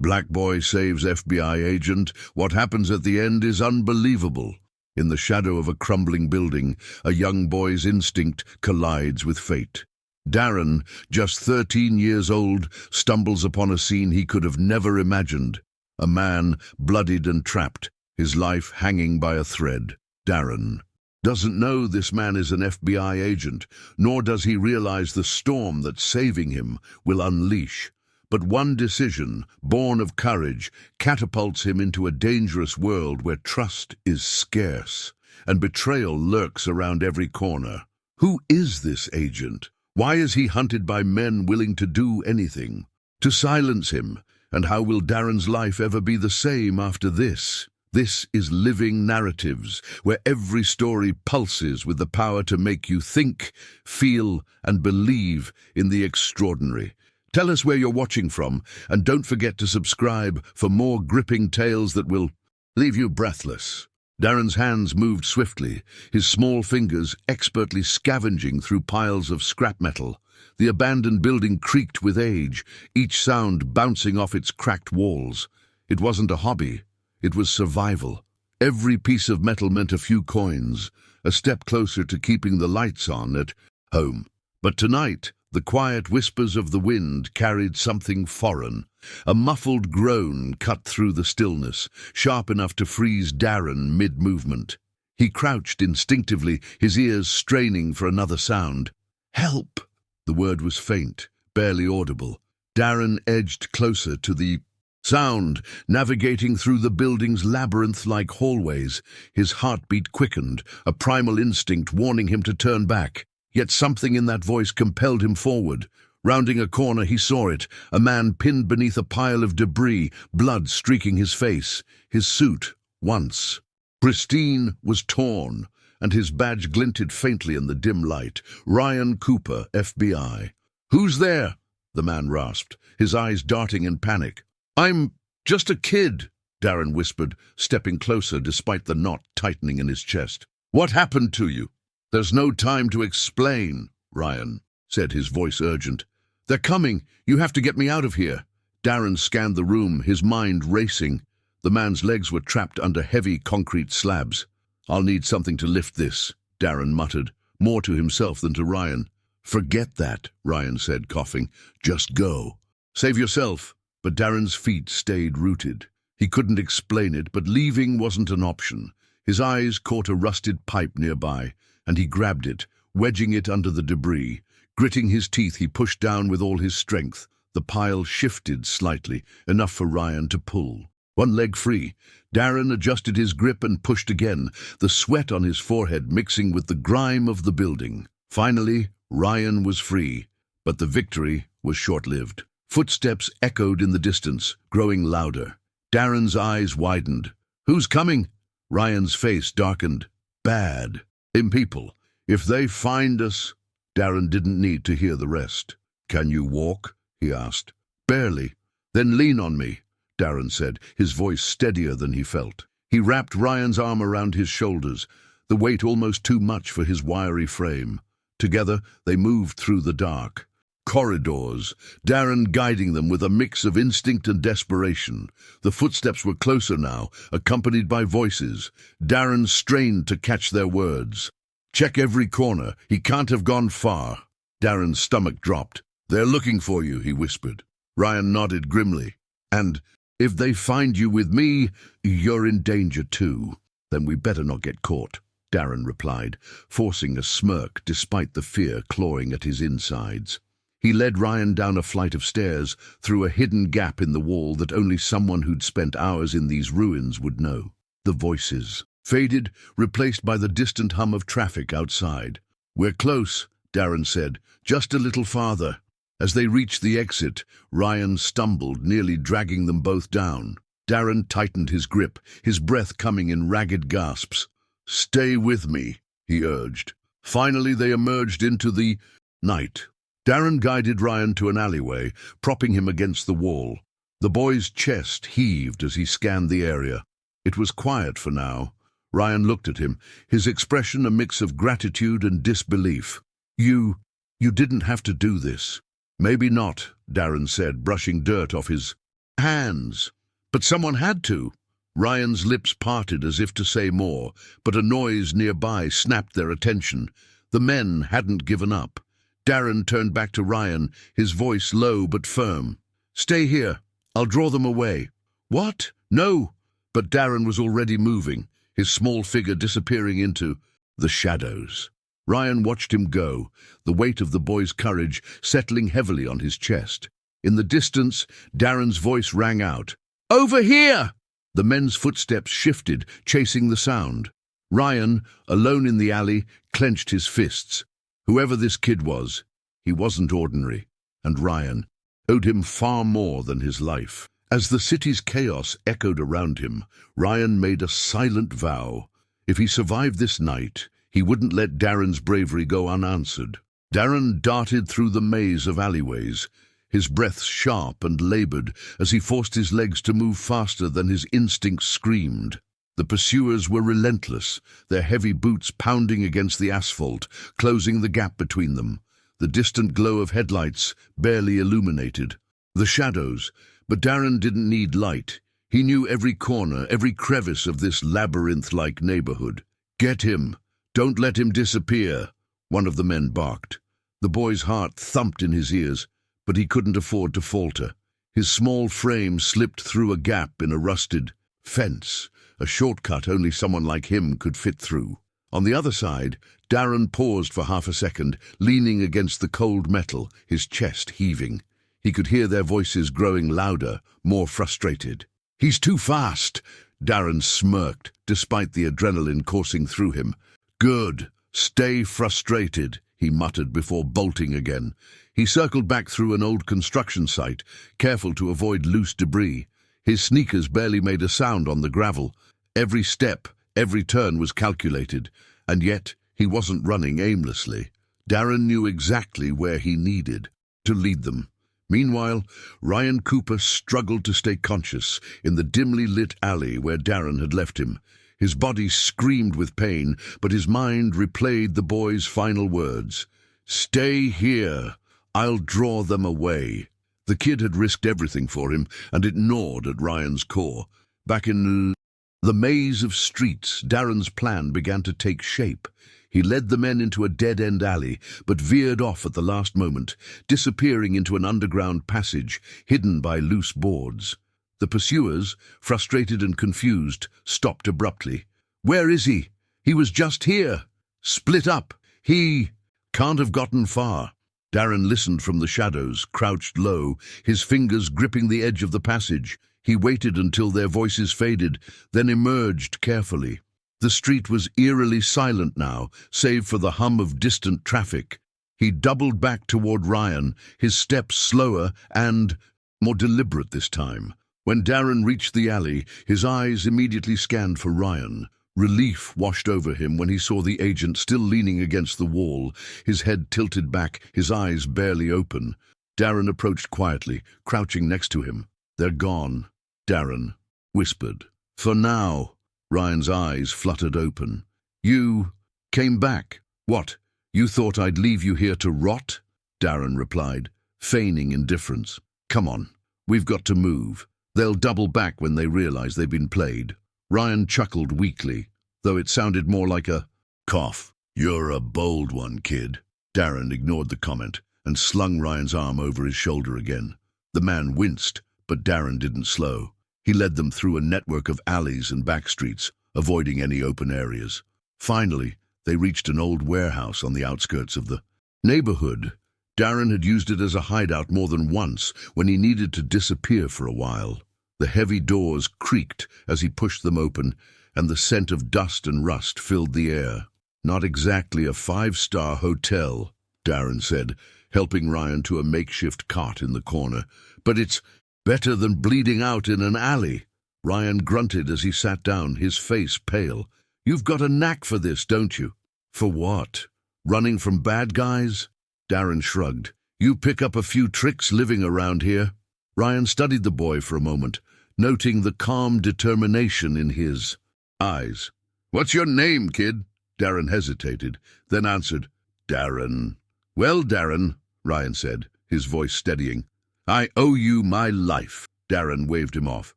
Black boy saves FBI agent. What happens at the end is unbelievable. In the shadow of a crumbling building, a young boy's instinct collides with fate. Darren, just 13 years old, stumbles upon a scene he could have never imagined. A man, bloodied and trapped, his life hanging by a thread. Darren doesn't know this man is an FBI agent, nor does he realize the storm that saving him will unleash. But one decision, born of courage, catapults him into a dangerous world where trust is scarce, and betrayal lurks around every corner. Who is this agent? Why is he hunted by men willing to do anything to silence him? And how will Darren's life ever be the same after this? This is Living Narratives, where every story pulses with the power to make you think, feel, and believe in the extraordinary. Tell us where you're watching from, and don't forget to subscribe for more gripping tales that will leave you breathless. Darren's hands moved swiftly, his small fingers expertly scavenging through piles of scrap metal. The abandoned building creaked with age, each sound bouncing off its cracked walls. It wasn't a hobby, it was survival. Every piece of metal meant a few coins, a step closer to keeping the lights on at home. But tonight, the quiet whispers of the wind carried something foreign. A muffled groan cut through the stillness, sharp enough to freeze Darren mid-movement. He crouched instinctively, his ears straining for another sound. "Help!" The word was faint, barely audible. Darren edged closer to the sound, navigating through the building's labyrinth-like hallways. His heartbeat quickened, a primal instinct warning him to turn back. Yet something in that voice compelled him forward. Rounding a corner, he saw it, a man pinned beneath a pile of debris, blood streaking his face. His suit, once pristine, was torn, and his badge glinted faintly in the dim light. Ryan Cooper, FBI. "Who's there?" the man rasped, his eyes darting in panic. "I'm just a kid," Darren whispered, stepping closer despite the knot tightening in his chest. "What happened to you?" "There's no time to explain," Ryan said, his voice urgent. "They're coming. You have to get me out of here." Darren scanned the room, his mind racing. The man's legs were trapped under heavy concrete slabs. "I'll need something to lift this," Darren muttered, more to himself than to Ryan. "Forget that," Ryan said, coughing. "Just go. Save yourself." But Darren's feet stayed rooted. He couldn't explain it, but leaving wasn't an option. His eyes caught a rusted pipe nearby, and he grabbed it, wedging it under the debris. Gritting his teeth, he pushed down with all his strength. The pile shifted slightly, enough for Ryan to pull. One leg free, Darren adjusted his grip and pushed again, the sweat on his forehead mixing with the grime of the building. Finally, Ryan was free, but the victory was short-lived. Footsteps echoed in the distance, growing louder. Darren's eyes widened. "Who's coming?" Ryan's face darkened. "Bad. People. If they find us—" Darren didn't need to hear the rest. "Can you walk?" he asked. "Barely." "Then lean on me," Darren said, his voice steadier than he felt. He wrapped Ryan's arm around his shoulders, the weight almost too much for his wiry frame. Together, they moved through the dark. Corridors, Darren guiding them with a mix of instinct and desperation. The footsteps were closer now, accompanied by voices. Darren strained to catch their words. "Check every corner. He can't have gone far." Darren's stomach dropped. "They're looking for you," he whispered. Ryan nodded grimly. "And if they find you with me, you're in danger too." "Then we better not get caught," Darren replied, forcing a smirk despite the fear clawing at his insides. He led Ryan down a flight of stairs, through a hidden gap in the wall that only someone who'd spent hours in these ruins would know. The voices faded, replaced by the distant hum of traffic outside. "We're close," Darren said, "just a little farther." As they reached the exit, Ryan stumbled, nearly dragging them both down. Darren tightened his grip, his breath coming in ragged gasps. "Stay with me," he urged. Finally, they emerged into the night. Darren guided Ryan to an alleyway, propping him against the wall. The boy's chest heaved as he scanned the area. It was quiet for now. Ryan looked at him, his expression a mix of gratitude and disbelief. You didn't have to do this." "Maybe not," Darren said, brushing dirt off his Hands. But someone had to. Ryan's lips parted as if to say more, but a noise nearby snapped their attention. The men hadn't given up. Darren turned back to Ryan, his voice low but firm. "Stay here. I'll draw them away." "What? No!" But Darren was already moving, his small figure disappearing into the shadows. Ryan watched him go, the weight of the boy's courage settling heavily on his chest. In the distance, Darren's voice rang out. "Over here!" The men's footsteps shifted, chasing the sound. Ryan, alone in the alley, clenched his fists. Whoever this kid was, he wasn't ordinary, and Ryan owed him far more than his life. As the city's chaos echoed around him, Ryan made a silent vow. If he survived this night, he wouldn't let Darren's bravery go unanswered. Darren darted through the maze of alleyways, his breath sharp and labored as he forced his legs to move faster than his instincts screamed. The pursuers were relentless, their heavy boots pounding against the asphalt, closing the gap between them. The distant glow of headlights barely illuminated the shadows, but Darren didn't need light. He knew every corner, every crevice of this labyrinth-like neighborhood. "Get him! Don't let him disappear!" one of the men barked. The boy's heart thumped in his ears, but he couldn't afford to falter. His small frame slipped through a gap in a rusted fence, a shortcut only someone like him could fit through. On the other side, Darren paused for half a second, leaning against the cold metal, his chest heaving. He could hear their voices growing louder, more frustrated. "He's too fast!" Darren smirked, despite the adrenaline coursing through him. "Good. Stay frustrated," he muttered before bolting again. He circled back through an old construction site, careful to avoid loose debris. His sneakers barely made a sound on the gravel. Every step, every turn was calculated, and yet he wasn't running aimlessly. Darren knew exactly where he needed to lead them. Meanwhile, Ryan Cooper struggled to stay conscious in the dimly lit alley where Darren had left him. His body screamed with pain, but his mind replayed the boy's final words. "Stay here. I'll draw them away." The kid had risked everything for him, and it gnawed at Ryan's core. Back in the maze of streets, Darren's plan began to take shape. He led the men into a dead-end alley, but veered off at the last moment, disappearing into an underground passage hidden by loose boards. The pursuers, frustrated and confused, stopped abruptly. "Where is he? He was just here." "Split up. He can't have gotten far." Darren listened from the shadows, crouched low, his fingers gripping the edge of the passage. He waited until their voices faded, then emerged carefully. The street was eerily silent now, save for the hum of distant traffic. He doubled back toward Ryan, his steps slower and more deliberate this time. When Darren reached the alley, his eyes immediately scanned for Ryan. Relief washed over him when he saw the agent still leaning against the wall, his head tilted back, his eyes barely open. Darren approached quietly, crouching next to him. "They're gone," Darren whispered. "For now." Ryan's eyes fluttered open. "You came back. What, you thought I'd leave you here to rot?" Darren replied, feigning indifference. "Come on, we've got to move. They'll double back when they realize they've been played." Ryan chuckled weakly, though it sounded more like a cough. "You're a bold one, kid." Darren ignored the comment and slung Ryan's arm over his shoulder again. The man winced, but Darren didn't slow. He led them through a network of alleys and back streets, avoiding any open areas. Finally, they reached an old warehouse on the outskirts of the neighborhood. Darren had used it as a hideout more than once when he needed to disappear for a while. The heavy doors creaked as he pushed them open, and the scent of dust and rust filled the air. "Not exactly a five-star hotel," Darren said, helping Ryan to a makeshift cot in the corner. "But it's better than bleeding out in an alley." Ryan grunted as he sat down, his face pale. "You've got a knack for this, don't you?" "For what? Running from bad guys?" Darren shrugged. "You pick up a few tricks living around here." Ryan studied the boy for a moment, noting the calm determination in his eyes. "What's your name, kid?" Darren hesitated, then answered, "Darren." "Well, Darren," Ryan said, his voice steadying, "I owe you my life." Darren waved him off.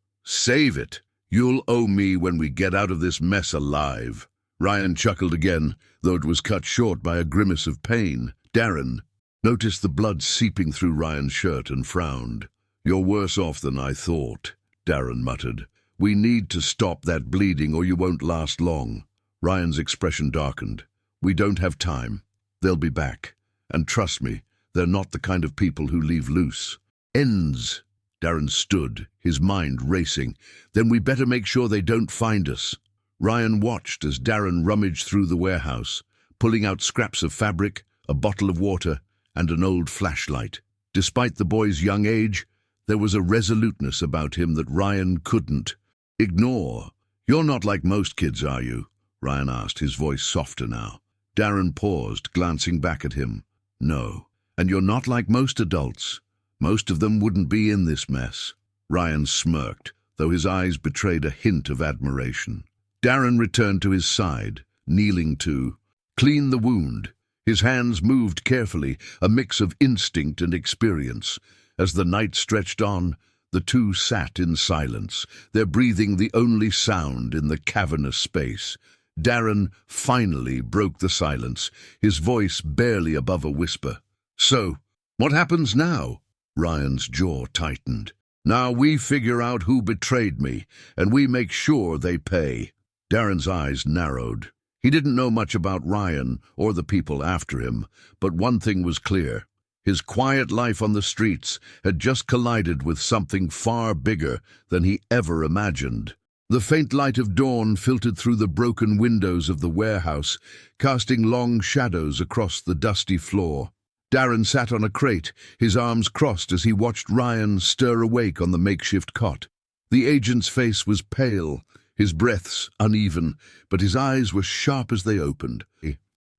Save it. You'll owe me when we get out of this mess alive. Ryan chuckled again, though it was cut short by a grimace of pain. Darren noticed the blood seeping through Ryan's shirt and frowned. You're worse off than I thought, Darren muttered. We need to stop that bleeding or you won't last long. Ryan's expression darkened. We don't have time. They'll be back. And trust me, they're not the kind of people who leave loose. Ends. Darren stood, his mind racing. Then we better make sure they don't find us. Ryan watched as Darren rummaged through the warehouse, pulling out scraps of fabric, a bottle of water, and an old flashlight. Despite the boy's young age, there was a resoluteness about him that Ryan couldn't ignore. You're not like most kids, are you? Ryan asked, his voice softer now. Darren paused, glancing back at him. No. And you're not like most adults. Most of them wouldn't be in this mess. Ryan smirked, though his eyes betrayed a hint of admiration. Darren returned to his side, kneeling to clean the wound. His hands moved carefully, a mix of instinct and experience. As the night stretched on, the two sat in silence, their breathing the only sound in the cavernous space. Darren finally broke the silence, his voice barely above a whisper. So, what happens now? Ryan's jaw tightened. Now we figure out who betrayed me, and we make sure they pay. Darren's eyes narrowed. He didn't know much about Ryan or the people after him, but one thing was clear. His quiet life on the streets had just collided with something far bigger than he ever imagined. The faint light of dawn filtered through the broken windows of the warehouse, casting long shadows across the dusty floor. Darren sat on a crate, his arms crossed as he watched Ryan stir awake on the makeshift cot. The agent's face was pale, his breaths uneven, but his eyes were sharp as they opened,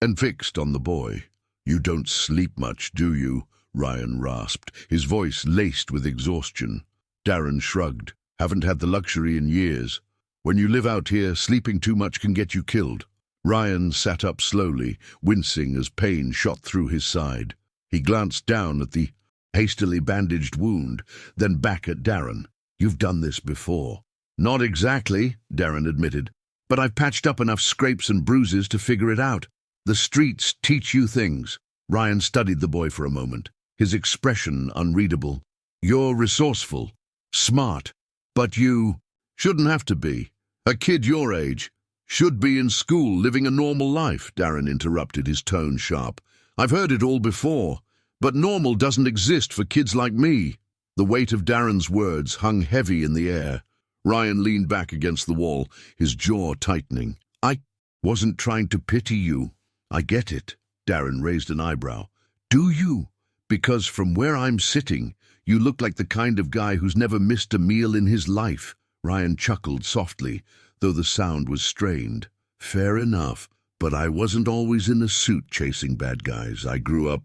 and fixed on the boy. You don't sleep much, do you? Ryan rasped, his voice laced with exhaustion. Darren shrugged. Haven't had the luxury in years. When you live out here, sleeping too much can get you killed. Ryan sat up slowly, wincing as pain shot through his side. He glanced down at the hastily bandaged wound, then back at Darren. You've done this before. Not exactly, Darren admitted, but I've patched up enough scrapes and bruises to figure it out. The streets teach you things. Ryan studied the boy for a moment, his expression unreadable. You're resourceful, smart, but you shouldn't have to be. A kid your age should be in school living a normal life, Darren interrupted, his tone sharp. I've heard it all before, but normal doesn't exist for kids like me. The weight of Darren's words hung heavy in the air. Ryan leaned back against the wall, his jaw tightening. I wasn't trying to pity you. I get it. Darren raised an eyebrow. Do you? Because from where I'm sitting, you look like the kind of guy who's never missed a meal in his life. Ryan chuckled softly, though the sound was strained. Fair enough, but I wasn't always in a suit chasing bad guys. I grew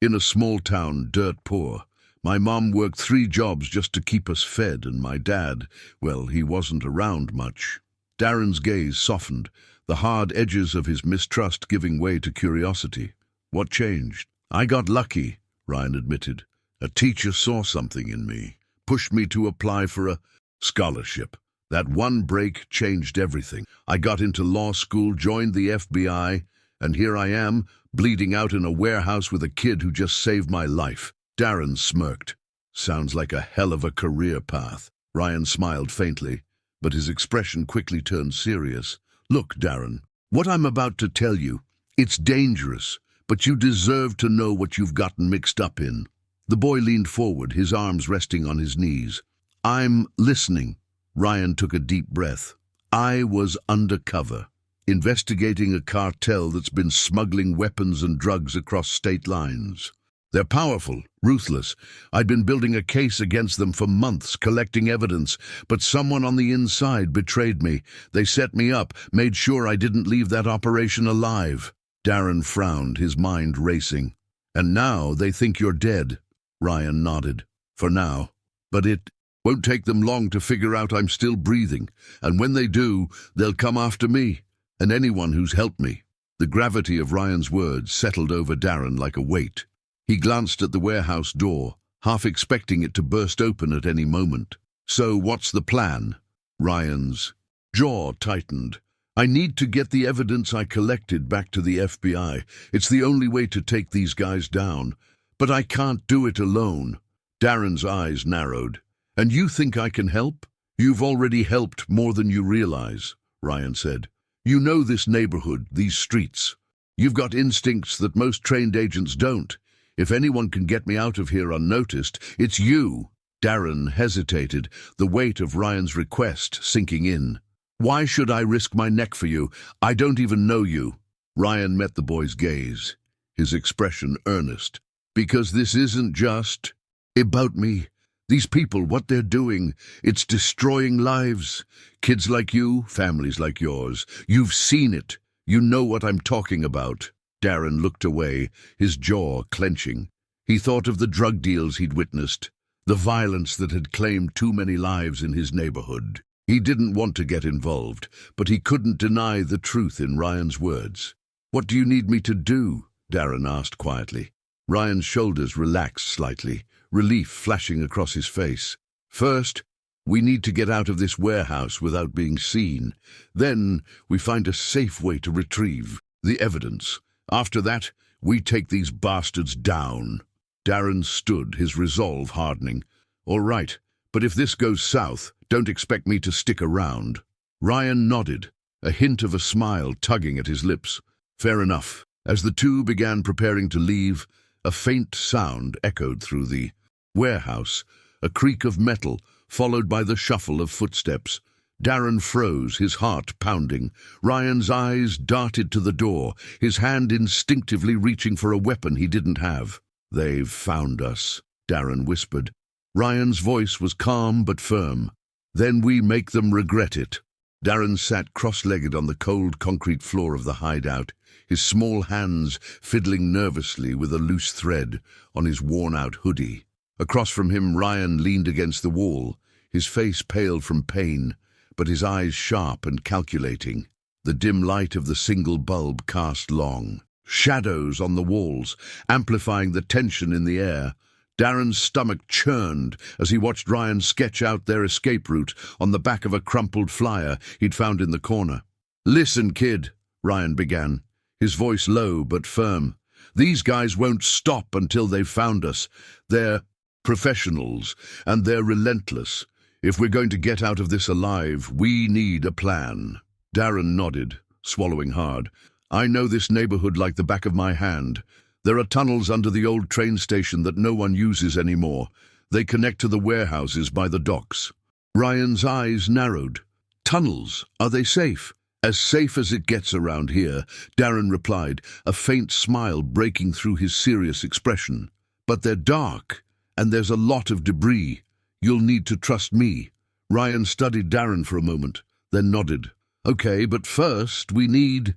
in a small town, dirt poor. My mom worked 3 jobs just to keep us fed, and my dad, well, he wasn't around much. Darren's gaze softened, the hard edges of his mistrust giving way to curiosity. What changed? I got lucky, Ryan admitted. A teacher saw something in me, pushed me to apply for a scholarship. That one break changed everything. I got into law school, joined the FBI, and here I am, bleeding out in a warehouse with a kid who just saved my life. Darren smirked. Sounds like a hell of a career path. Ryan smiled faintly, but his expression quickly turned serious. Look, Darren, what I'm about to tell you, it's dangerous, but you deserve to know what you've gotten mixed up in. The boy leaned forward, his arms resting on his knees. I'm listening. Ryan took a deep breath. I was undercover, investigating a cartel that's been smuggling weapons and drugs across state lines. They're powerful, ruthless. I'd been building a case against them for months, collecting evidence, but someone on the inside betrayed me. They set me up, made sure I didn't leave that operation alive. Darren frowned, his mind racing. And now they think you're dead. Ryan nodded. For now. But it won't take them long to figure out I'm still breathing, and when they do, they'll come after me, and anyone who's helped me. The gravity of Ryan's words settled over Darren like a weight. He glanced at the warehouse door, half expecting it to burst open at any moment. "So what's the plan?" Ryan's jaw tightened. "I need to get the evidence I collected back to the FBI. It's the only way to take these guys down. But I can't do it alone." Darren's eyes narrowed. "And you think I can help?" "You've already helped more than you realize," Ryan said. "You know this neighborhood, these streets. You've got instincts that most trained agents don't. If anyone can get me out of here unnoticed, it's you." Darren hesitated, the weight of Ryan's request sinking in. "Why should I risk my neck for you? I don't even know you." Ryan met the boy's gaze, his expression earnest. "Because this isn't just about me. These people, what they're doing, it's destroying lives. Kids like you, families like yours. You've seen it. You know what I'm talking about." Darren looked away, his jaw clenching. He thought of the drug deals he'd witnessed, the violence that had claimed too many lives in his neighborhood. He didn't want to get involved, but he couldn't deny the truth in Ryan's words. "What do you need me to do?" Darren asked quietly. Ryan's shoulders relaxed slightly, relief flashing across his face. "First, we need to get out of this warehouse without being seen. Then, we find a safe way to retrieve the evidence. After that, we take these bastards down." Darren stood, his resolve hardening. "All right, but if this goes south, don't expect me to stick around." Ryan nodded, a hint of a smile tugging at his lips. "Fair enough." As the two began preparing to leave, a faint sound echoed through the warehouse, a creak of metal, followed by the shuffle of footsteps. Darren froze, his heart pounding. Ryan's eyes darted to the door, his hand instinctively reaching for a weapon he didn't have. "They've found us," Darren whispered. Ryan's voice was calm but firm. "Then we make them regret it." Darren sat cross-legged on the cold concrete floor of the hideout, his small hands fiddling nervously with a loose thread on his worn-out hoodie. Across from him, Ryan leaned against the wall, his face pale from pain, but his eyes sharp and calculating. The dim light of the single bulb cast long shadows on the walls, amplifying the tension in the air. Darren's stomach churned as he watched Ryan sketch out their escape route on the back of a crumpled flyer he'd found in the corner. "Listen, kid," Ryan began, his voice low but firm. "These guys won't stop until they've found us. They're professionals, and they're relentless. If we're going to get out of this alive, we need a plan." Darren nodded, swallowing hard. "I know this neighborhood like the back of my hand. There are tunnels under the old train station that no one uses anymore. They connect to the warehouses by the docks." Ryan's eyes narrowed. "Tunnels, are they safe?" "As safe as it gets around here," Darren replied, a faint smile breaking through his serious expression. "But they're dark, and there's a lot of debris. You'll need to trust me." Ryan studied Darren for a moment, then nodded. "Okay, but first we need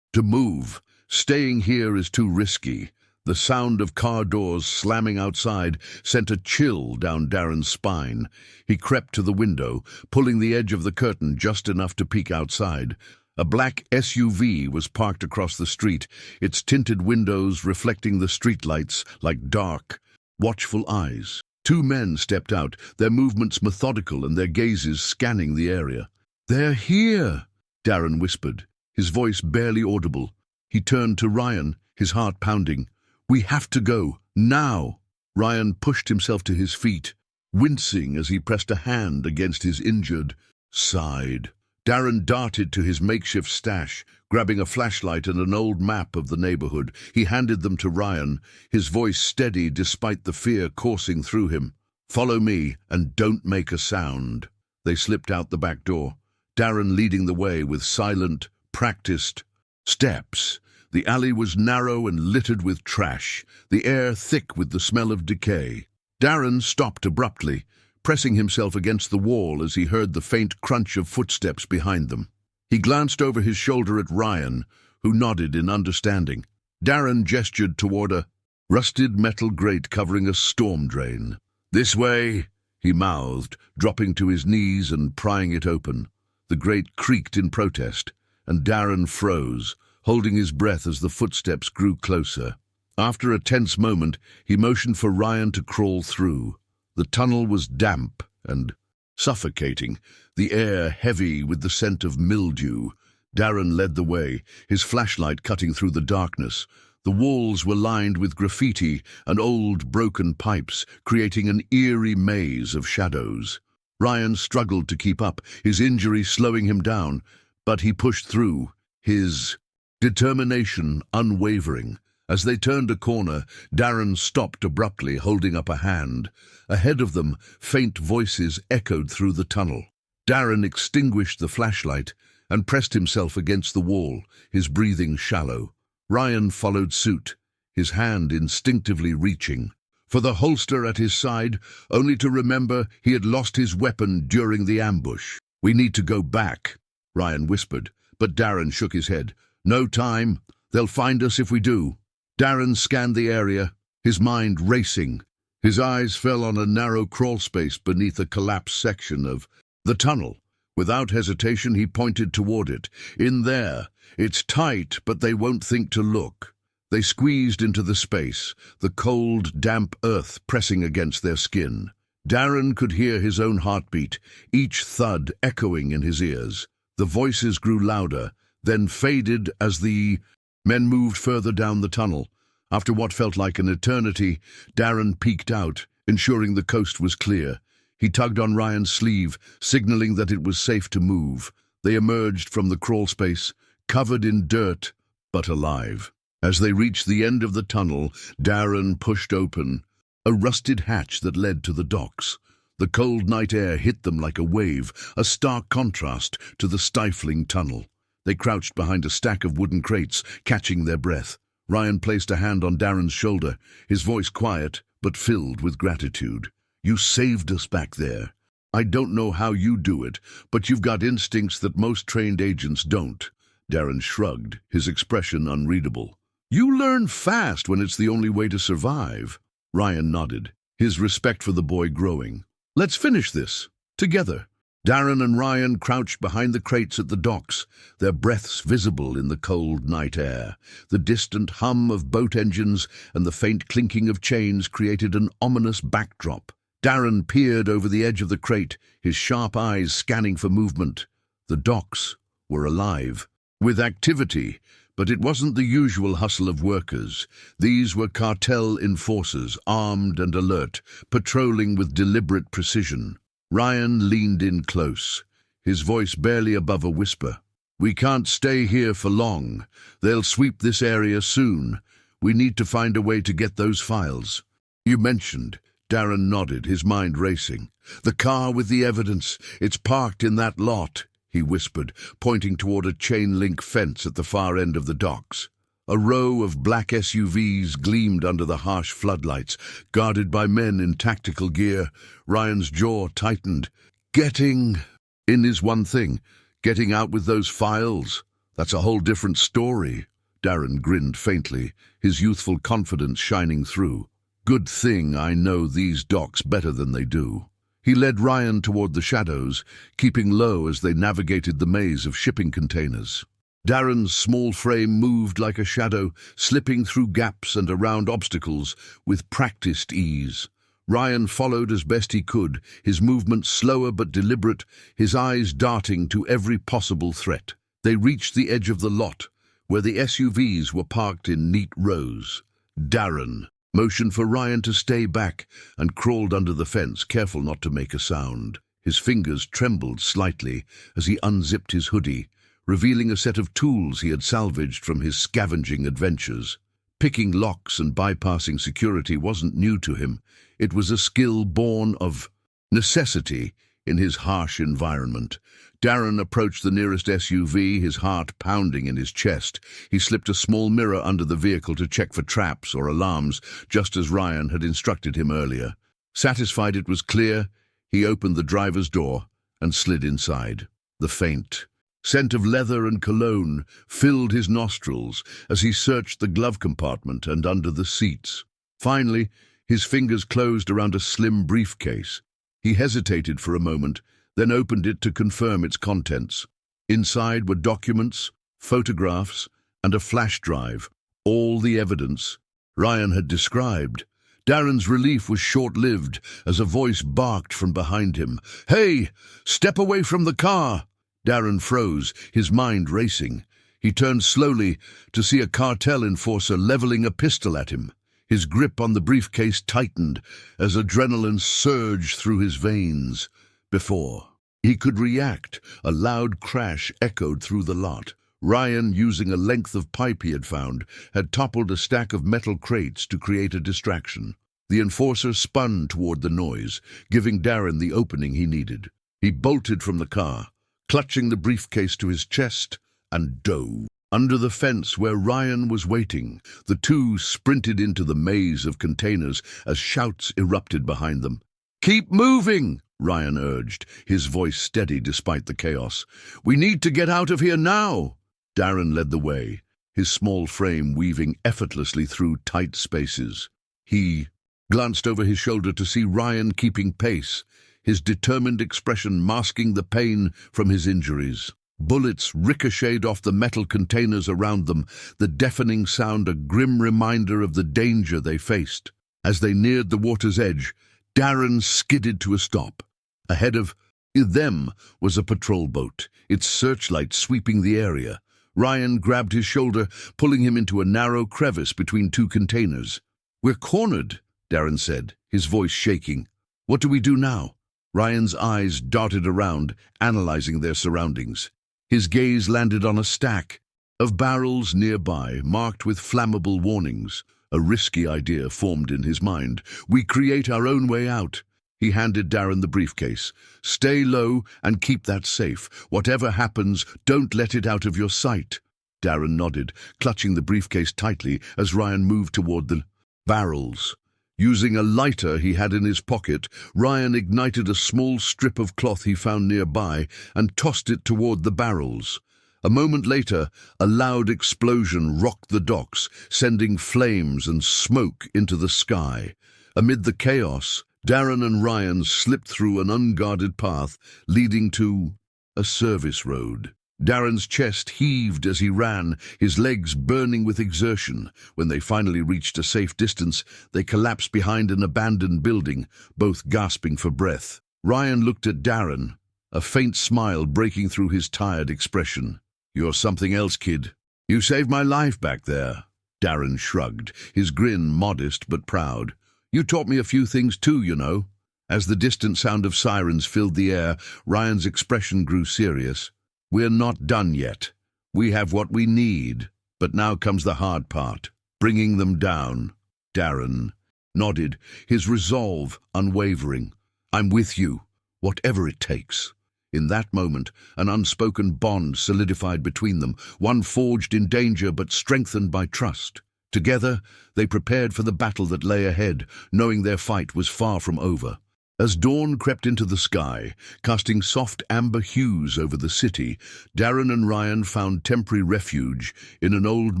to move. Staying here is too risky." The sound of car doors slamming outside sent a chill down Darren's spine. He crept to the window, pulling the edge of the curtain just enough to peek outside. A black SUV was parked across the street, its tinted windows reflecting the streetlights like dark, watchful eyes. Two men stepped out, their movements methodical and their gazes scanning the area. "They're here," Darren whispered, his voice barely audible. He turned to Ryan, his heart pounding. "We have to go, now." Ryan pushed himself to his feet, wincing as he pressed a hand against his injured side. Darren darted to his makeshift stash, grabbing a flashlight and an old map of the neighborhood. He handed them to Ryan, his voice steady despite the fear coursing through him. "Follow me, and don't make a sound." They slipped out the back door, Darren leading the way with silent, practiced steps. The alley was narrow and littered with trash, the air thick with the smell of decay. Darren stopped abruptly, pressing himself against the wall as he heard the faint crunch of footsteps behind them. He glanced over his shoulder at Ryan, who nodded in understanding. Darren gestured toward a rusted metal grate covering a storm drain. "This way," he mouthed, dropping to his knees and prying it open. The grate creaked in protest, and Darren froze, holding his breath as the footsteps grew closer. After a tense moment, he motioned for Ryan to crawl through. The tunnel was damp and suffocating, the air heavy with the scent of mildew. Darren led the way, his flashlight cutting through the darkness. The walls were lined with graffiti and old broken pipes, creating an eerie maze of shadows. Ryan struggled to keep up, his injury slowing him down, but he pushed through, his determination unwavering. As they turned a corner, Darren stopped abruptly, holding up a hand. Ahead of them, faint voices echoed through the tunnel. Darren extinguished the flashlight and pressed himself against the wall, his breathing shallow. Ryan followed suit, his hand instinctively reaching for the holster at his side, only to remember he had lost his weapon during the ambush. "We need to go back," Ryan whispered, but Darren shook his head. "No time. They'll find us if we do." Darren scanned the area, his mind racing. His eyes fell on a narrow crawl space beneath a collapsed section of the tunnel. Without hesitation, he pointed toward it. "In there. It's tight, but they won't think to look." They squeezed into the space, the cold, damp earth pressing against their skin. Darren could hear his own heartbeat, each thud echoing in his ears. The voices grew louder, then faded as the men moved further down the tunnel. After what felt like an eternity, Darren peeked out, ensuring the coast was clear. He tugged on Ryan's sleeve, signaling that it was safe to move. They emerged from the crawl space, covered in dirt, but alive. As they reached the end of the tunnel, Darren pushed open a rusted hatch that led to the docks. The cold night air hit them like a wave, a stark contrast to the stifling tunnel. They crouched behind a stack of wooden crates, catching their breath. Ryan placed a hand on Darren's shoulder, his voice quiet but filled with gratitude. "You saved us back there. I don't know how you do it, but you've got instincts that most trained agents don't." Darren shrugged, his expression unreadable. "You learn fast when it's the only way to survive." Ryan nodded, his respect for the boy growing. "Let's finish this, together." Darren and Ryan crouched behind the crates at the docks, their breaths visible in the cold night air. The distant hum of boat engines and the faint clinking of chains created an ominous backdrop. Darren peered over the edge of the crate, his sharp eyes scanning for movement. The docks were alive, with activity, but it wasn't the usual hustle of workers. These were cartel enforcers, armed and alert, patrolling with deliberate precision. Ryan leaned in close, his voice barely above a whisper. "We can't stay here for long. They'll sweep this area soon. We need to find a way to get those files." "You mentioned," Darren nodded, his mind racing. "The car with the evidence. It's parked in that lot," he whispered, pointing toward a chain-link fence at the far end of the docks. A row of black SUVs gleamed under the harsh floodlights, guarded by men in tactical gear. Ryan's jaw tightened. Getting in is one thing. Getting out with those files, that's a whole different story. Darren grinned faintly, his youthful confidence shining through. "Good thing I know these docks better than they do." He led Ryan toward the shadows, keeping low as they navigated the maze of shipping containers. Darren's small frame moved like a shadow, slipping through gaps and around obstacles with practiced ease. Ryan followed as best he could, his movements slower but deliberate, his eyes darting to every possible threat. They reached the edge of the lot, where the SUVs were parked in neat rows. Darren motioned for Ryan to stay back and crawled under the fence, careful not to make a sound. His fingers trembled slightly as he unzipped his hoodie, revealing a set of tools he had salvaged from his scavenging adventures. Picking locks and bypassing security wasn't new to him. It was a skill born of necessity in his harsh environment. Darren approached the nearest SUV, his heart pounding in his chest. He slipped a small mirror under the vehicle to check for traps or alarms, just as Ryan had instructed him earlier. Satisfied it was clear, he opened the driver's door and slid inside. The faint scent of leather and cologne filled his nostrils as he searched the glove compartment and under the seats. Finally, his fingers closed around a slim briefcase. He hesitated for a moment, then opened it to confirm its contents. Inside were documents, photographs, and a flash drive, all the evidence Ryan had described. Darren's relief was short-lived as a voice barked from behind him. "Hey! Step away from the car!" Darren froze, his mind racing. He turned slowly to see a cartel enforcer leveling a pistol at him. His grip on the briefcase tightened as adrenaline surged through his veins. Before he could react, a loud crash echoed through the lot. Ryan, using a length of pipe he had found, had toppled a stack of metal crates to create a distraction. The enforcer spun toward the noise, giving Darren the opening he needed. He bolted from the car, clutching the briefcase to his chest, and dove. Under the fence where Ryan was waiting, the two sprinted into the maze of containers as shouts erupted behind them. "Keep moving!" Ryan urged, his voice steady despite the chaos. "We need to get out of here now!" Darren led the way, his small frame weaving effortlessly through tight spaces. He glanced over his shoulder to see Ryan keeping pace, his determined expression masking the pain from his injuries. Bullets ricocheted off the metal containers around them, the deafening sound a grim reminder of the danger they faced. As they neared the water's edge, Darren skidded to a stop. Ahead of them was a patrol boat, its searchlight sweeping the area. Ryan grabbed his shoulder, pulling him into a narrow crevice between two containers. "We're cornered," Darren said, his voice shaking. "What do we do now?" Ryan's eyes darted around, analyzing their surroundings. His gaze landed on a stack of barrels nearby, marked with flammable warnings. A risky idea formed in his mind. "We create our own way out." He handed Darren the briefcase. "Stay low and keep that safe. Whatever happens, don't let it out of your sight." Darren nodded, clutching the briefcase tightly as Ryan moved toward the barrels. Using a lighter he had in his pocket, Ryan ignited a small strip of cloth he found nearby and tossed it toward the barrels. A moment later, a loud explosion rocked the docks, sending flames and smoke into the sky. Amid the chaos, Darren and Ryan slipped through an unguarded path leading to a service road. Darren's chest heaved as he ran, his legs burning with exertion. When they finally reached a safe distance, they collapsed behind an abandoned building, both gasping for breath. Ryan looked at Darren, a faint smile breaking through his tired expression. "You're something else, kid. You saved my life back there." Darren shrugged, his grin modest but proud. "You taught me a few things too, you know." As the distant sound of sirens filled the air, Ryan's expression grew serious. "We're not done yet. We have what we need. But now comes the hard part, bringing them down." Darren nodded, his resolve unwavering. "I'm with you, whatever it takes." In that moment, an unspoken bond solidified between them, one forged in danger but strengthened by trust. Together, they prepared for the battle that lay ahead, knowing their fight was far from over. As dawn crept into the sky, casting soft amber hues over the city, Darren and Ryan found temporary refuge in an old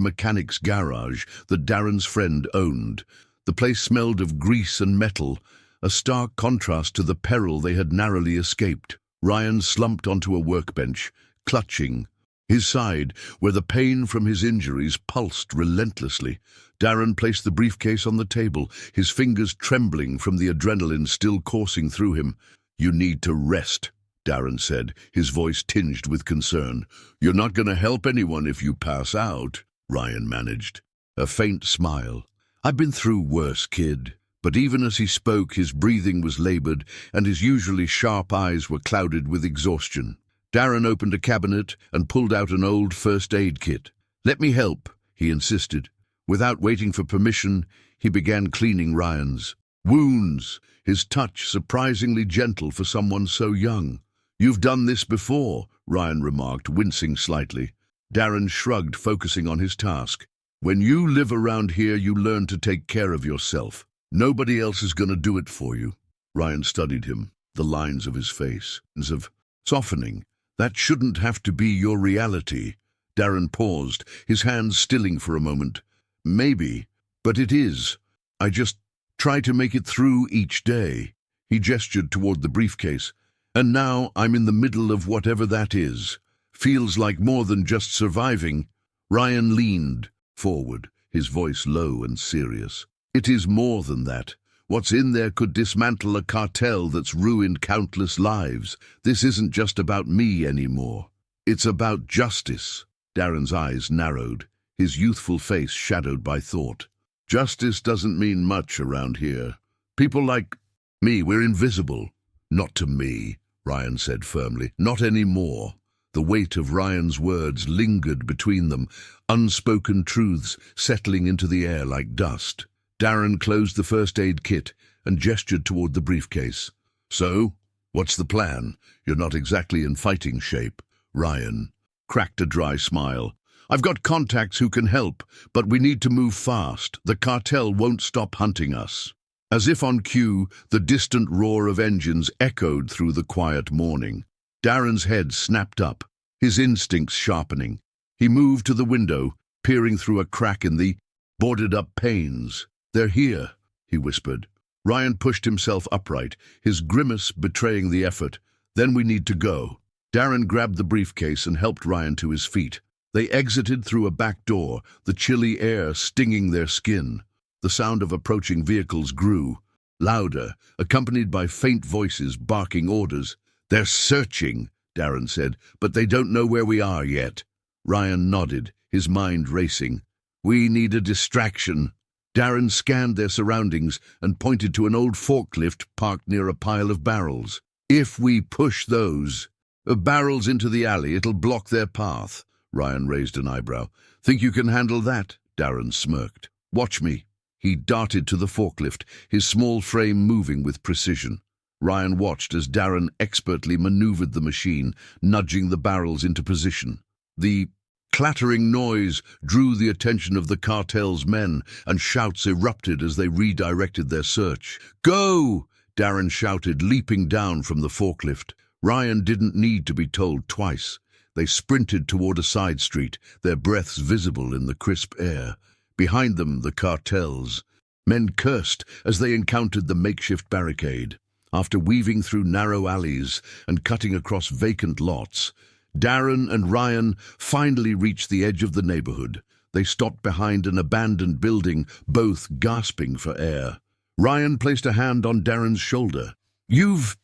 mechanic's garage that Darren's friend owned. The place smelled of grease and metal, a stark contrast to the peril they had narrowly escaped. Ryan slumped onto a workbench, clutching his side, where the pain from his injuries pulsed relentlessly. Darren placed the briefcase on the table, his fingers trembling from the adrenaline still coursing through him. "You need to rest," Darren said, his voice tinged with concern. "You're not going to help anyone if you pass out," Ryan managed. A faint smile. "I've been through worse, kid." But even as he spoke, his breathing was labored, and his usually sharp eyes were clouded with exhaustion. Darren opened a cabinet and pulled out an old first aid kit. "Let me help," he insisted. Without waiting for permission, he began cleaning Ryan's wounds, his touch surprisingly gentle for someone so young. "You've done this before," Ryan remarked, wincing slightly. Darren shrugged, focusing on his task. "When you live around here, you learn to take care of yourself. Nobody else is going to do it for you." Ryan studied him, the lines of his face, of softening. "That shouldn't have to be your reality." Darren paused, his hands stilling for a moment. "Maybe, but it is. I just try to make it through each day." He gestured toward the briefcase. "And now I'm in the middle of whatever that is. Feels like more than just surviving." Ryan leaned forward, his voice low and serious. "It is more than that. What's in there could dismantle a cartel that's ruined countless lives. This isn't just about me anymore. It's about justice." Darren's eyes narrowed, his youthful face shadowed by thought. "Justice doesn't mean much around here. People like me, we're invisible." "Not to me," Ryan said firmly. "Not anymore." The weight of Ryan's words lingered between them, unspoken truths settling into the air like dust. Darren closed the first aid kit and gestured toward the briefcase. "So, what's the plan? You're not exactly in fighting shape." Ryan cracked a dry smile. "I've got contacts who can help, but we need to move fast. The cartel won't stop hunting us." As if on cue, the distant roar of engines echoed through the quiet morning. Darren's head snapped up, his instincts sharpening. He moved to the window, peering through a crack in the boarded-up panes. "They're here," he whispered. Ryan pushed himself upright, his grimace betraying the effort. "Then we need to go." Darren grabbed the briefcase and helped Ryan to his feet. They exited through a back door, the chilly air stinging their skin. The sound of approaching vehicles grew, louder, accompanied by faint voices barking orders. "They're searching," Darren said, "but they don't know where we are yet." Ryan nodded, his mind racing. "We need a distraction." Darren scanned their surroundings and pointed to an old forklift parked near a pile of barrels. "If we push those barrels into the alley, it'll block their path." Ryan raised an eyebrow. "Think you can handle that?" Darren smirked. "Watch me." He darted to the forklift, his small frame moving with precision. Ryan watched as Darren expertly maneuvered the machine, nudging the barrels into position. The clattering noise drew the attention of the cartel's men, and shouts erupted as they redirected their search. "Go!" Darren shouted, leaping down from the forklift. Ryan didn't need to be told twice. They sprinted toward a side street, their breaths visible in the crisp air. Behind them, the cartels. Men cursed as they encountered the makeshift barricade. After weaving through narrow alleys and cutting across vacant lots, Darren and Ryan finally reached the edge of the neighborhood. They stopped behind an abandoned building, both gasping for air. Ryan placed a hand on Darren's shoulder. "You've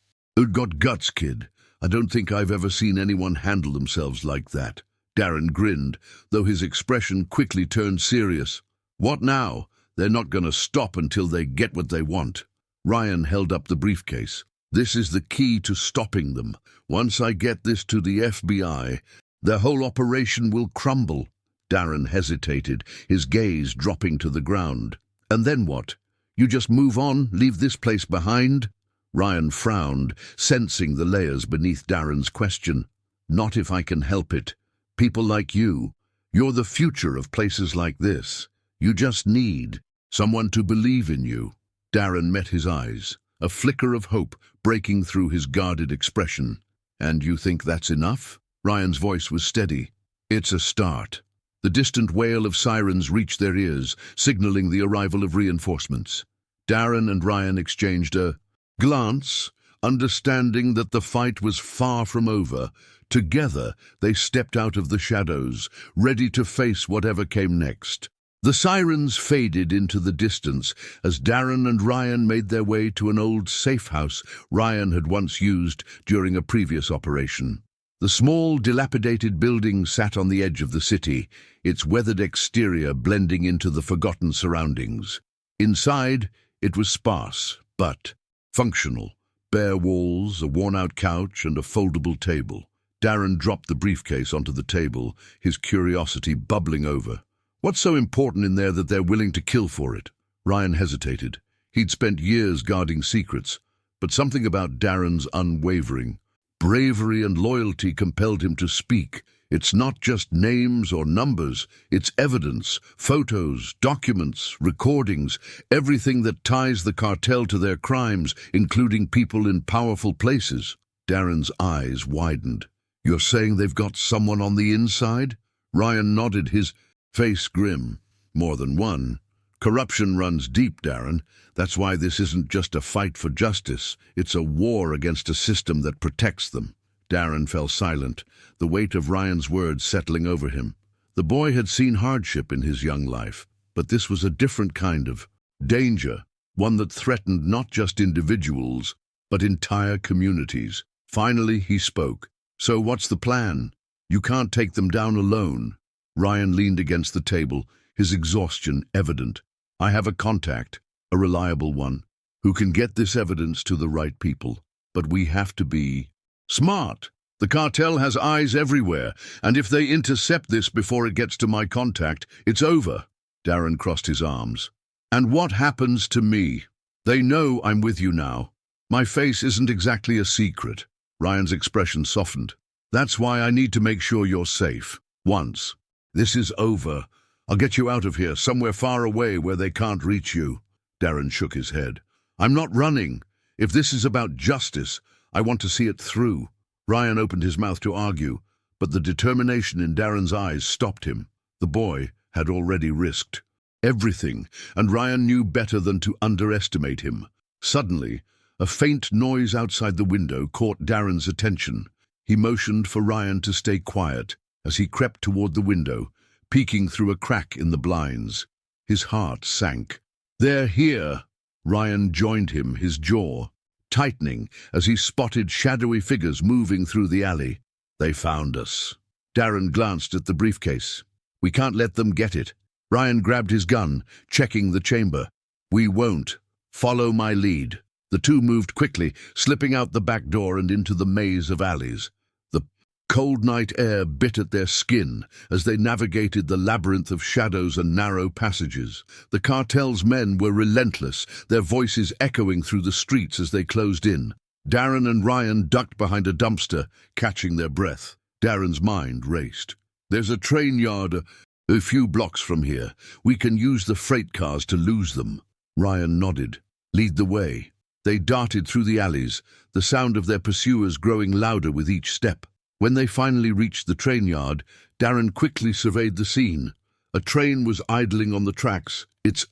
got guts, kid. I don't think I've ever seen anyone handle themselves like that." Darren grinned, though his expression quickly turned serious. "What now? They're not going to stop until they get what they want." Ryan held up the briefcase. "This is the key to stopping them. Once I get this to the FBI, their whole operation will crumble." Darren hesitated, his gaze dropping to the ground. "And then what? You just move on, leave this place behind?" Ryan frowned, sensing the layers beneath Darren's question. "Not if I can help it. People like you're the future of places like this. You just need someone to believe in you." Darren met his eyes, a flicker of hope breaking through his guarded expression. "And you think that's enough?" Ryan's voice was steady. "It's a start." The distant wail of sirens reached their ears, signaling the arrival of reinforcements. Darren and Ryan exchanged a glance, understanding that the fight was far from over. Together, they stepped out of the shadows, ready to face whatever came next. The sirens faded into the distance as Darren and Ryan made their way to an old safe house Ryan had once used during a previous operation. The small, dilapidated building sat on the edge of the city, its weathered exterior blending into the forgotten surroundings. Inside, it was sparse, but functional. Bare walls, a worn-out couch, and a foldable table. Darren dropped the briefcase onto the table, his curiosity bubbling over. "What's so important in there that they're willing to kill for it?" Ryan hesitated. He'd spent years guarding secrets, but something about Darren's unwavering bravery and loyalty compelled him to speak. "It's not just names or numbers, it's evidence, photos, documents, recordings, everything that ties the cartel to their crimes, including people in powerful places." Darren's eyes widened. "You're saying they've got someone on the inside?" Ryan nodded, his face grim. "More than one. Corruption runs deep, Darren. That's why this isn't just a fight for justice. It's a war against a system that protects them." Darren fell silent, the weight of Ryan's words settling over him. The boy had seen hardship in his young life, But this was a different kind of danger, one that threatened not just individuals, but entire communities. Finally, he spoke. "So what's the plan? You can't take them down alone." Ryan leaned against the table, his exhaustion evident. "I have a contact, a reliable one, who can get this evidence to the right people. But we have to be smart. The cartel has eyes everywhere, and if they intercept this before it gets to my contact, it's over." Darren crossed his arms. "And what happens to me? They know I'm with you now. My face isn't exactly a secret." Ryan's expression softened. "That's why I need to make sure you're safe. Once this is over, I'll get you out of here, somewhere far away where they can't reach you." Darren shook his head. "I'm not running. If this is about justice, I want to see it through." Ryan opened his mouth to argue, but the determination in Darren's eyes stopped him. The boy had already risked everything, and Ryan knew better than to underestimate him. Suddenly, a faint noise outside the window caught Darren's attention. He motioned for Ryan to stay quiet as he crept toward the window, peeking through a crack in the blinds. His heart sank. "They're here!" Ryan joined him, his jaw tightening as he spotted shadowy figures moving through the alley. "They found us." Darren glanced at the briefcase. "We can't let them get it." Ryan grabbed his gun, checking the chamber. "We won't. Follow my lead." The two moved quickly, slipping out the back door and into the maze of alleys. The cold night air bit at their skin as they navigated the labyrinth of shadows and narrow passages. The cartel's men were relentless, their voices echoing through the streets as they closed in. Darren and Ryan ducked behind a dumpster, catching their breath. Darren's mind raced. "There's a train yard a few blocks from here. We can use the freight cars to lose them." Ryan nodded. "Lead the way." They darted through the alleys, the sound of their pursuers growing louder with each step. When they finally reached the train yard, Darren quickly surveyed the scene. A train was idling on the tracks, its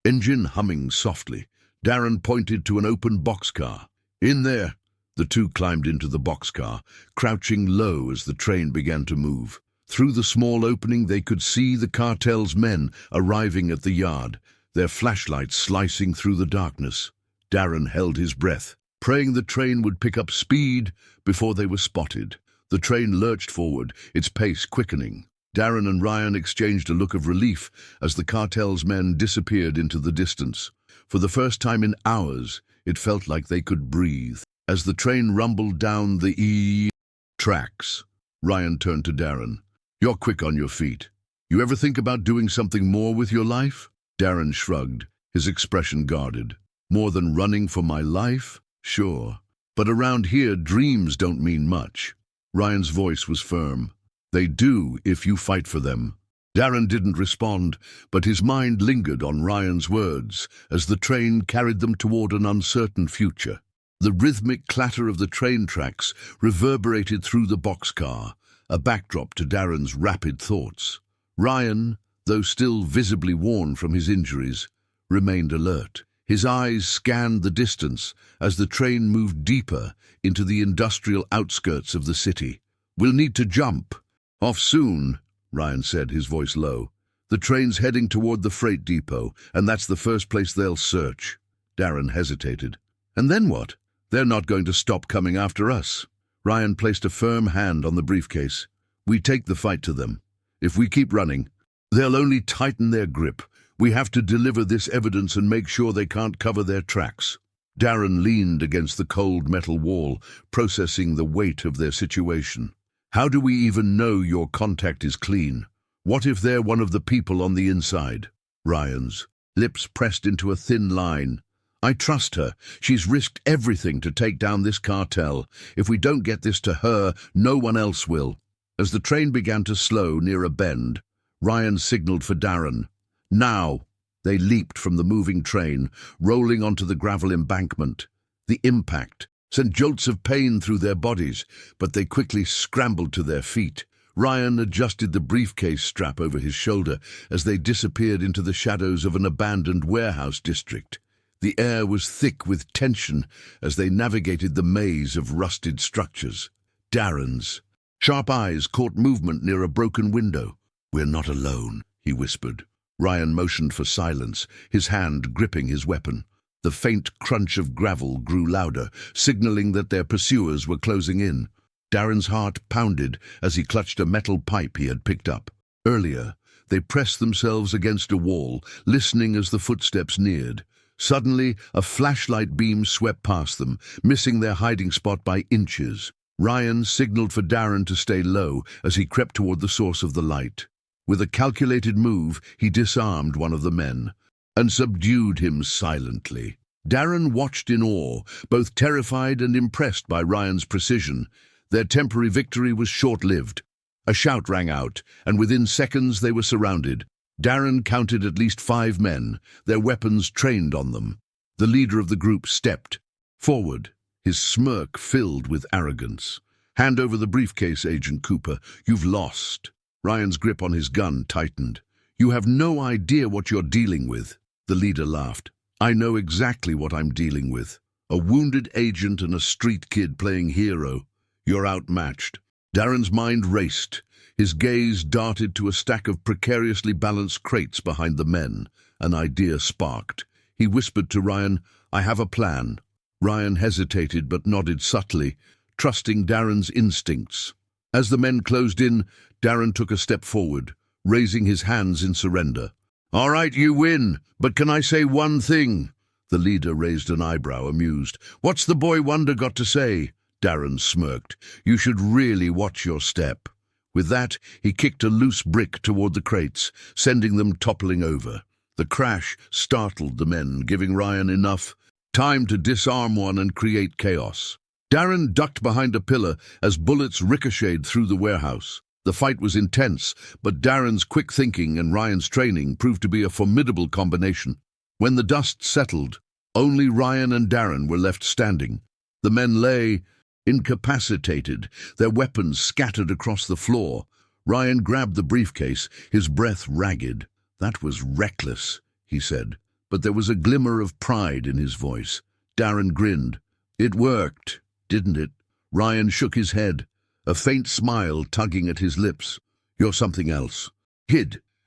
engine humming softly. Darren pointed to an open boxcar. "In there." The two climbed into the boxcar, crouching low as the train began to move. Through the small opening they could see the cartel's men arriving at the yard, their flashlights slicing through the darkness. Darren held his breath, praying the train would pick up speed before they were spotted. The train lurched forward, its pace quickening. Darren and Ryan exchanged a look of relief as the cartel's men disappeared into the distance. For the first time in hours, it felt like they could breathe. As the train rumbled down the tracks, Ryan turned to Darren. "You're quick on your feet. You ever think about doing something more with your life?" Darren shrugged, his expression guarded. "More than running for my life? Sure. But around here, dreams don't mean much." Ryan's voice was firm. "They do if you fight for them." Darren didn't respond, but his mind lingered on Ryan's words as the train carried them toward an uncertain future. The rhythmic clatter of the train tracks reverberated through the boxcar, a backdrop to Darren's rapid thoughts. Ryan, though still visibly worn from his injuries, remained alert. His eyes scanned the distance as the train moved deeper into the industrial outskirts of the city. "We'll need to jump." "Off soon," Ryan said, his voice low. "The train's heading toward the freight depot, and that's the first place they'll search." Darren hesitated. "And then what?" "They're not going to stop coming after us." Ryan placed a firm hand on the briefcase. "We take the fight to them. If we keep running, they'll only tighten their grip. We have to deliver this evidence and make sure they can't cover their tracks." Darren leaned against the cold metal wall, processing the weight of their situation. "How do we even know your contact is clean? What if they're one of the people on the inside?" Ryan's lips pressed into a thin line. "I trust her. She's risked everything to take down this cartel. If we don't get this to her, no one else will." As the train began to slow near a bend, Ryan signaled for Darren. "Now!" They leaped from the moving train, rolling onto the gravel embankment. The impact sent jolts of pain through their bodies, but they quickly scrambled to their feet. Ryan adjusted the briefcase strap over his shoulder as they disappeared into the shadows of an abandoned warehouse district. The air was thick with tension as they navigated the maze of rusted structures. Darren's sharp eyes caught movement near a broken window. "We're not alone," he whispered. Ryan motioned for silence, his hand gripping his weapon. The faint crunch of gravel grew louder, signaling that their pursuers were closing in. Darren's heart pounded as he clutched a metal pipe he had picked up. Earlier, they pressed themselves against a wall, listening as the footsteps neared. Suddenly, a flashlight beam swept past them, missing their hiding spot by inches. Ryan signaled for Darren to stay low as he crept toward the source of the light. With a calculated move, he disarmed one of the men and subdued him silently. Darren watched in awe, both terrified and impressed by Ryan's precision. Their temporary victory was short-lived. A shout rang out, and within seconds they were surrounded. Darren counted at least 5 men, their weapons trained on them. The leader of the group stepped forward, his smirk filled with arrogance. "Hand over the briefcase, Agent Cooper. You've lost." Ryan's grip on his gun tightened. "You have no idea what you're dealing with." The leader laughed. "I know exactly what I'm dealing with. A wounded agent and a street kid playing hero. You're outmatched." Darren's mind raced. His gaze darted to a stack of precariously balanced crates behind the men. An idea sparked. He whispered to Ryan, "I have a plan." Ryan hesitated but nodded subtly, trusting Darren's instincts. As the men closed in, Darren took a step forward, raising his hands in surrender. "All right, you win, but can I say one thing?" The leader raised an eyebrow, amused. "What's the boy wonder got to say?" Darren smirked. "You should really watch your step." With that, he kicked a loose brick toward the crates, sending them toppling over. The crash startled the men, giving Ryan enough time to disarm one and create chaos. Darren ducked behind a pillar as bullets ricocheted through the warehouse. The fight was intense, but Darren's quick thinking and Ryan's training proved to be a formidable combination. When the dust settled, only Ryan and Darren were left standing. The men lay incapacitated, their weapons scattered across the floor. Ryan grabbed the briefcase, his breath ragged. "That was reckless," he said, but there was a glimmer of pride in his voice. Darren grinned. "It worked, didn't it?" Ryan shook his head, a faint smile tugging at his lips. "You're something else."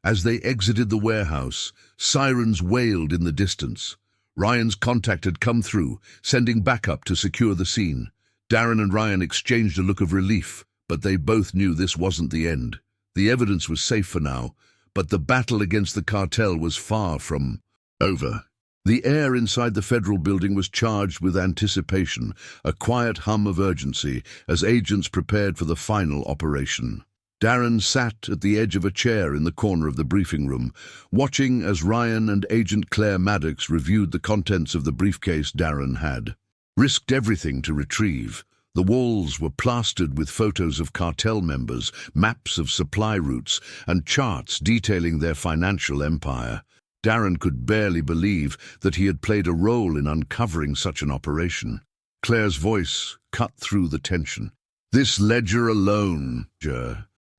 As they exited the warehouse, sirens wailed in the distance. Ryan's contact had come through, sending backup to secure the scene. Darren and Ryan exchanged a look of relief, but they both knew this wasn't the end. The evidence was safe for now, but the battle against the cartel was far from over. The air inside the federal building was charged with anticipation, a quiet hum of urgency as agents prepared for the final operation. Darren sat at the edge of a chair in the corner of the briefing room, watching as Ryan and Agent Claire Maddox reviewed the contents of the briefcase Darren had risked everything to retrieve. The walls were plastered with photos of cartel members, maps of supply routes, and charts detailing their financial empire. Darren could barely believe that he had played a role in uncovering such an operation. Claire's voice cut through the tension. "This ledger alone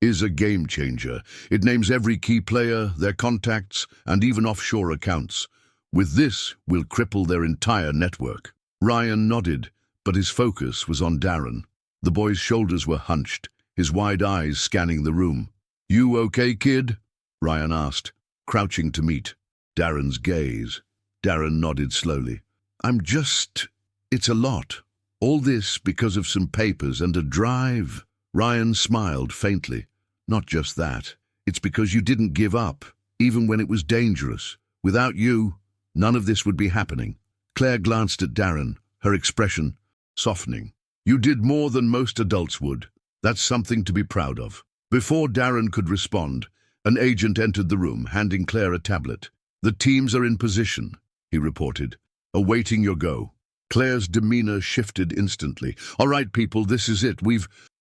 is a game changer. It names every key player, their contacts, and even offshore accounts. With this, we'll cripple their entire network." Ryan nodded, but his focus was on Darren. The boy's shoulders were hunched, his wide eyes scanning the room. "You okay, kid?" Ryan asked, crouching to meet Darren's gaze. Darren nodded slowly. It's a lot. All this because of some papers and a drive." Ryan smiled faintly. "Not just that. It's because you didn't give up, even when it was dangerous. Without you, none of this would be happening." Claire glanced at Darren, her expression softening. "You did more than most adults would. That's something to be proud of." Before Darren could respond, an agent entered the room, handing Claire a tablet. "The teams are in position," he reported, "awaiting your go." Claire's demeanor shifted instantly. "All right, people, this is it.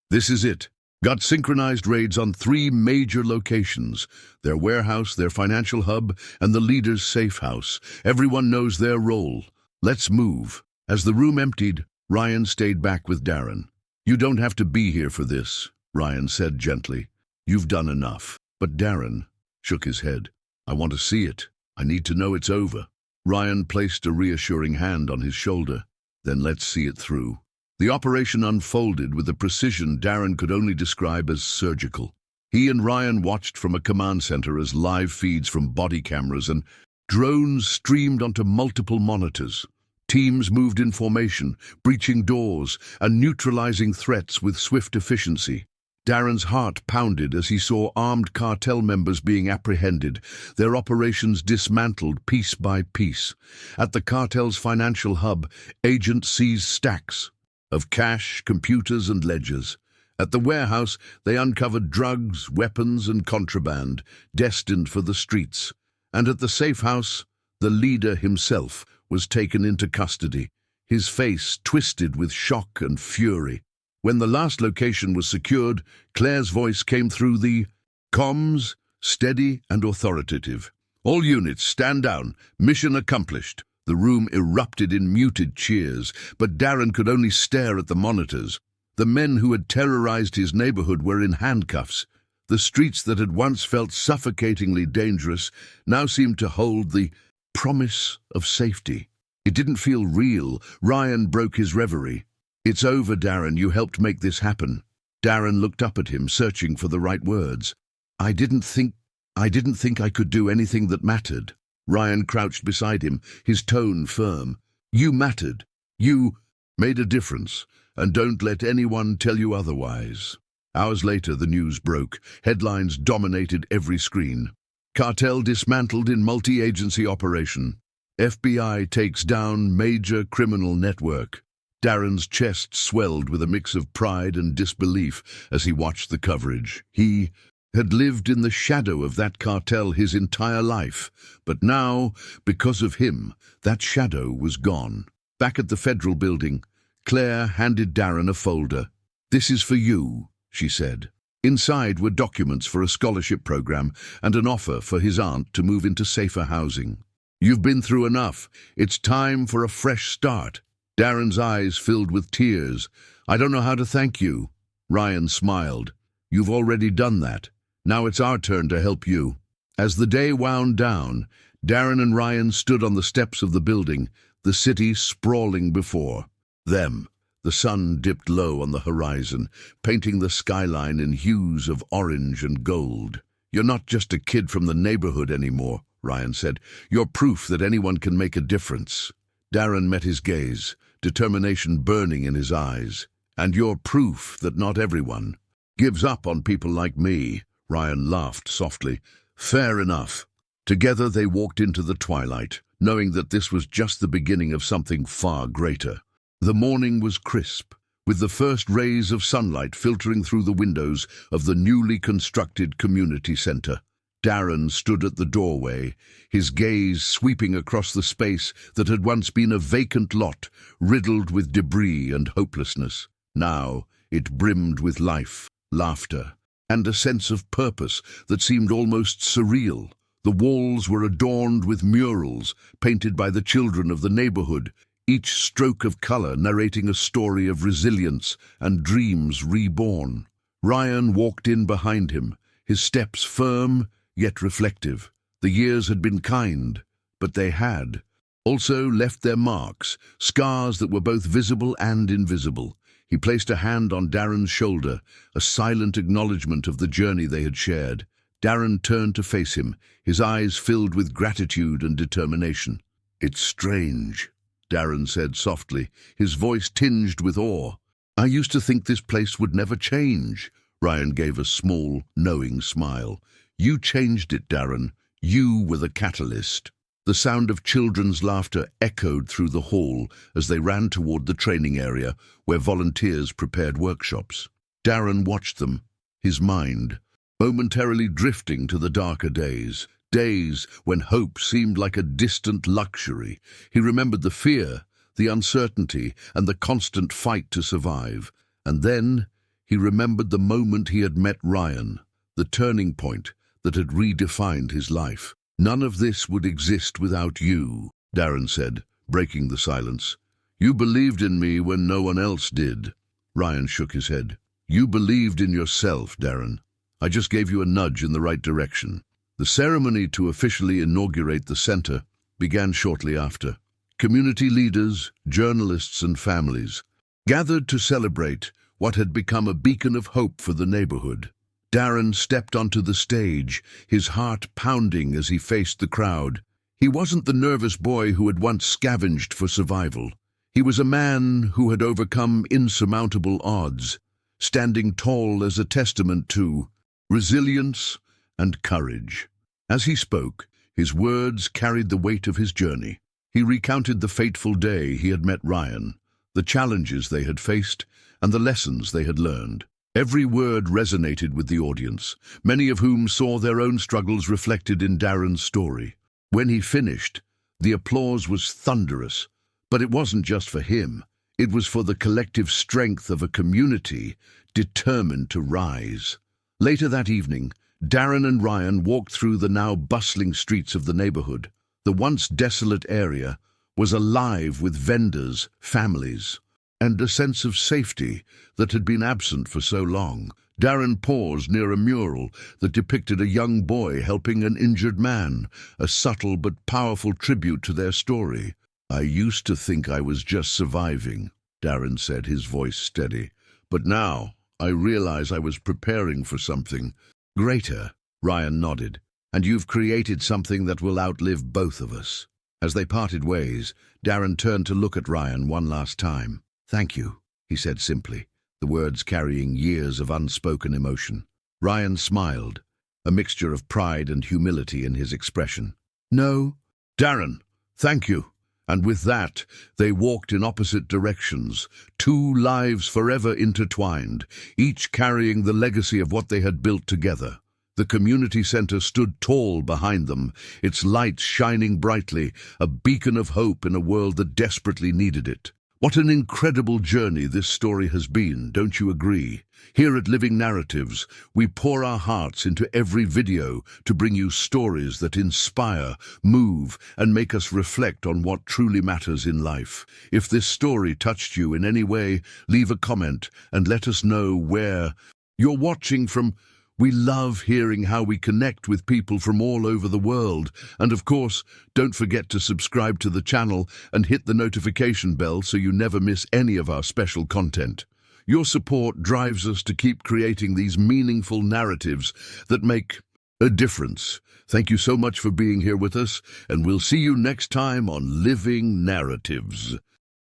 This is it. Got synchronized raids on 3 major locations, their warehouse, their financial hub, and the leader's safe house. Everyone knows their role. Let's move." As the room emptied, Ryan stayed back with Darren. "You don't have to be here for this," Ryan said gently. "You've done enough." But Darren shook his head. "I want to see it. I need to know it's over." Ryan placed a reassuring hand on his shoulder. "Then let's see it through." The operation unfolded with a precision Darren could only describe as surgical. He and Ryan watched from a command center as live feeds from body cameras and drones streamed onto multiple monitors. Teams moved in formation, breaching doors and neutralizing threats with swift efficiency. Darren's heart pounded as he saw armed cartel members being apprehended, their operations dismantled piece by piece. At the cartel's financial hub, agents seized stacks of cash, computers, and ledgers. At the warehouse, they uncovered drugs, weapons, and contraband, destined for the streets. And at the safe house, the leader himself was taken into custody, his face twisted with shock and fury. When the last location was secured, Claire's voice came through the comms, steady and authoritative. "All units, stand down. Mission accomplished." The room erupted in muted cheers, but Darren could only stare at the monitors. The men who had terrorized his neighborhood were in handcuffs. The streets that had once felt suffocatingly dangerous now seemed to hold the promise of safety. It didn't feel real. Ryan broke his reverie. "It's over, Darren. You helped make this happen." Darren looked up at him, searching for the right words. I didn't think I could do anything that mattered." Ryan crouched beside him, his tone firm. "You mattered. You made a difference, and don't let anyone tell you otherwise." Hours later, the news broke. Headlines dominated every screen. Cartel dismantled in multi-agency operation. FBI takes down major criminal network. Darren's chest swelled with a mix of pride and disbelief as he watched the coverage. He had lived in the shadow of that cartel his entire life, but now, because of him, that shadow was gone. Back at the federal building, Claire handed Darren a folder. "This is for you," she said. Inside were documents for a scholarship program and an offer for his aunt to move into safer housing. "You've been through enough. It's time for a fresh start." Darren's eyes filled with tears. "I don't know how to thank you." Ryan smiled. "You've already done that. Now it's our turn to help you." As the day wound down, Darren and Ryan stood on the steps of the building, the city sprawling before them. The sun dipped low on the horizon, painting the skyline in hues of orange and gold. "You're not just a kid from the neighborhood anymore," Ryan said. "You're proof that anyone can make a difference." Darren met his gaze, determination burning in his eyes. "And you're proof that not everyone gives up on people like me." Ryan laughed softly. "Fair enough." Together they walked into the twilight, knowing that this was just the beginning of something far greater. The morning was crisp, with the first rays of sunlight filtering through the windows of the newly constructed community center. Darren stood at the doorway, his gaze sweeping across the space that had once been a vacant lot, riddled with debris and hopelessness. Now it brimmed with life, laughter, and a sense of purpose that seemed almost surreal. The walls were adorned with murals painted by the children of the neighborhood, each stroke of color narrating a story of resilience and dreams reborn. Ryan walked in behind him, his steps firm yet reflective. The years had been kind, but they had also left their marks, scars that were both visible and invisible. He placed a hand on Darren's shoulder, a silent acknowledgement of the journey they had shared. Darren turned to face him, his eyes filled with gratitude and determination. "It's strange," Darren said softly, his voice tinged with awe. "I used to think this place would never change." Ryan gave a small, knowing smile. "You changed it, Darren. You were the catalyst." The sound of children's laughter echoed through the hall as they ran toward the training area where volunteers prepared workshops. Darren watched them, his mind momentarily drifting to the darker days. Days when hope seemed like a distant luxury. He remembered the fear, the uncertainty, and the constant fight to survive. And then he remembered the moment he had met Ryan, the turning point that had redefined his life. "None of this would exist without you," Darren said, breaking the silence. "You believed in me when no one else did." Ryan shook his head. "You believed in yourself, Darren. I just gave you a nudge in the right direction." The ceremony to officially inaugurate the center began shortly after. Community leaders, journalists, and families gathered to celebrate what had become a beacon of hope for the neighborhood. Darren stepped onto the stage, his heart pounding as he faced the crowd. He wasn't the nervous boy who had once scavenged for survival. He was a man who had overcome insurmountable odds, standing tall as a testament to resilience and courage. As he spoke, his words carried the weight of his journey. He recounted the fateful day he had met Ryan, the challenges they had faced, and the lessons they had learned. Every word resonated with the audience, many of whom saw their own struggles reflected in Darren's story. When he finished, the applause was thunderous, but it wasn't just for him. It was for the collective strength of a community determined to rise. Later that evening, Darren and Ryan walked through the now bustling streets of the neighborhood. The once desolate area was alive with vendors, families, and a sense of safety that had been absent for so long. Darren paused near a mural that depicted a young boy helping an injured man, a subtle but powerful tribute to their story. "I used to think I was just surviving," Darren said, his voice steady. "But now I realize I was preparing for something greater." Ryan nodded. "And you've created something that will outlive both of us." As they parted ways, Darren turned to look at Ryan one last time. "Thank you," he said simply, the words carrying years of unspoken emotion. Ryan smiled, a mixture of pride and humility in his expression. "No, Darren, thank you." And with that, they walked in opposite directions, two lives forever intertwined, each carrying the legacy of what they had built together. The community center stood tall behind them, its lights shining brightly, a beacon of hope in a world that desperately needed it. What an incredible journey this story has been, don't you agree? Here at Living Narratives, we pour our hearts into every video to bring you stories that inspire, move, and make us reflect on what truly matters in life. If this story touched you in any way, leave a comment and let us know where you're watching from. We love hearing how we connect with people from all over the world. And of course, don't forget to subscribe to the channel and hit the notification bell so you never miss any of our special content. Your support drives us to keep creating these meaningful narratives that make a difference. Thank you so much for being here with us, and we'll see you next time on Living Narratives.